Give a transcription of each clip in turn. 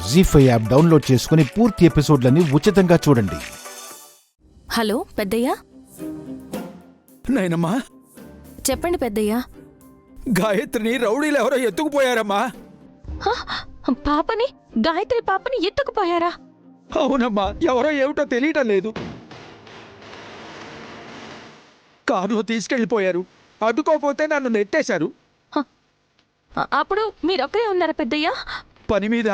జీ5 app download చేసుకుని పూర్తి ఎపిసోడ్లని ఉచితంగా చూడండి. హలో పెద్దయ్య. నాయనమ్మా, చెప్పండి పెద్దయ్య. గాయత్రిని రౌడీలు ఎవరో ఎత్తుకుపోయారమ్మా. పాపని, గాయత్రి పాపని ఎత్తుకుపోయారా? అవునమ్మా, ఎవరో ఏమిటో తెలియటం లేదు. కారులో తీసుకెళ్లిపోయారు. అడ్డుకోపోతే నన్ను నెట్టేశారు. అప్పుడు మీరొక్కరే ఉన్నారా పెద్దయ్య? పని మీద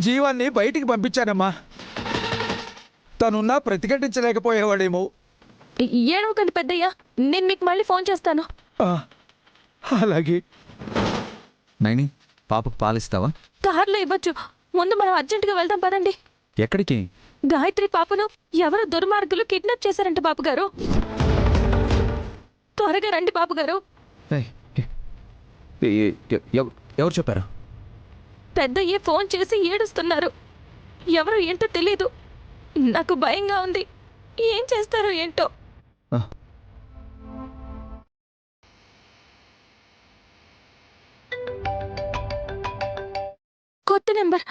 జీవాన్ని బయటికి పంపించానమ్మా. తనున్నా ప్రతిఘటించలేకపోయేవాడేమో. ఏడవకండి పెద్దయ్య, నేను మీకు మళ్ళీ ఫోన్ చేస్తాను. అలాగే. నైని, పాపకు పాలిస్తావా? కార్లో ఇవ్వచ్చు. ముందు మనం అర్జెంటుగా వెళ్దాం పదండి. ఎక్కడికి? గాయత్రి పాపను ఎవరో దుర్మార్గులు కిడ్నాప్ చేశారంట బాబుగారు. త్వరగా రండి బాబుగారు. ఎవరు చెప్పారు? పెద్దయ్య ఫోన్ చేసి ఏడుస్తున్నారు. ఎవరు ఏంటో తెలీదు. నాకు భయంగా ఉంది. ఏం చేస్తారో ఏంటో. కొత్త నెంబర్.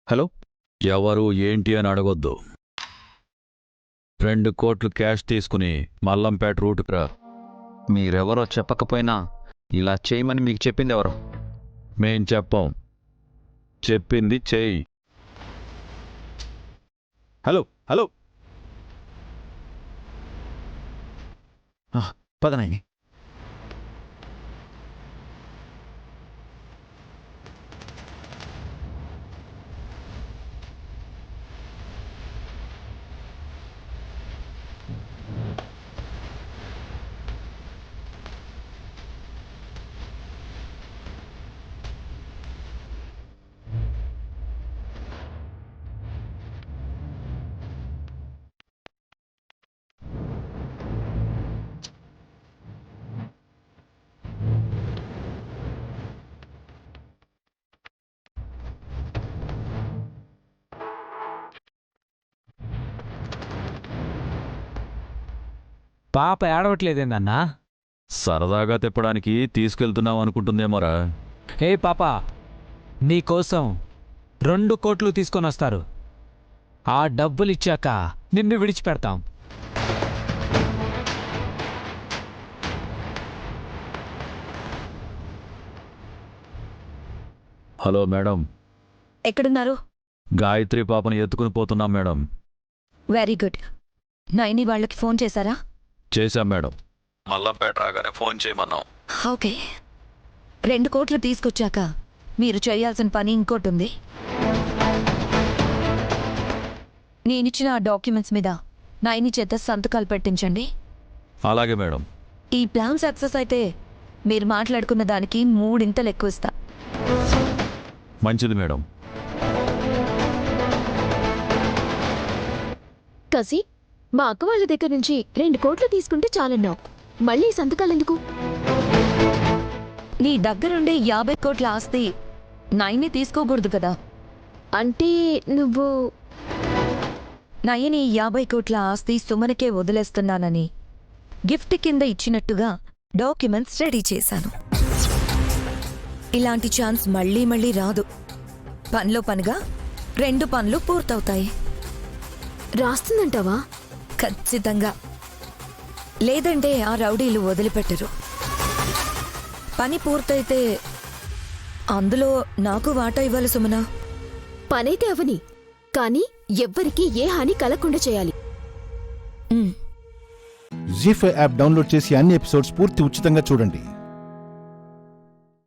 హలో, ఎవరు ఏంటి అని అడగొద్దు. 2 కోట్లు క్యాష్ తీసుకుని మల్లంపేట రూటుకు రా. మీరెవరో చెప్పకపోయినా ఇలా చేయమని మీకు చెప్పింది ఎవరు? మేం చెప్పాం, చెప్పింది చెయ్యి. హలో హలో, పద నైని. పాప ఏడవట్లేదేందన్నా? సరదాగా తిప్పడానికి తీసుకెళ్తున్నావు అనుకుంటుందేమోరా. ఏ పాప, నీకోసం 2 కోట్లు తీసుకొని వస్తారు. ఆ డబ్బులిచ్చాక నిన్ను విడిచిపెడతాం. Hello madam. ఎక్కడున్నారు? గాయత్రి పాపను ఎత్తుకుని పోతున్నాం మేడం. Very good. నైని వాళ్ళకి ఫోన్ చేశారా? చేశాం మేడం. మల్లంపేట రాగానే ఫోన్ చేయమన్నాం. ఓకే. 2 కోట్లు తీసుకొచ్చాక మీరు చేయాల్సిన పని ఇంకోటి ఉంది. నేనిచ్చిన ఆ డాక్యుమెంట్స్ మీద నైని చేత సంతకాలు పెట్టించండి. అలాగే మేడం. ఈ ప్లాన్ సక్సెస్ అయితే మీరు మాట్లాడుకున్న దానికి 3 ఇంతలు ఎక్కువ ఇస్తా. మంచిది మేడం. కసి, మా అక్క వాళ్ళ దగ్గర నుంచి 2 కోట్లు తీసుకుంటే చాలన్నావు. మళ్ళీ సంతకాలెందుకు? నీ దగ్గరుండే 50 కోట్ల ఆస్తి నైని తీసుకోకూడదు కదా. అంటే నువ్వు నయని 50 కోట్ల ఆస్తి సుమనకే వదిలేస్తున్నానని గిఫ్ట్ కింద ఇచ్చినట్టుగా డాక్యుమెంట్స్ రెడీ చేశాను. ఇలాంటి ఛాన్స్ మళ్ళీ మళ్ళీ రాదు. పనిలో పనిగా 2 పనులు పూర్తవుతాయి. రాస్తుందంటావా? ఖచ్చితంగా. లేదంటే ఆ రౌడీలు వదిలిపెట్టరు. పని పూర్తయితే అందులో నాకు వాటా ఇవ్వాలి సుమనా. పనైతే అవని, కానీ ఎవ్వరికీ ఏ హాని కలగకుండా చేయాలి. జీ5 యాప్ డౌన్లోడ్ చేసి అన్ని ఎపిసోడ్స్ పూర్తి ఉచితంగా చూడండి.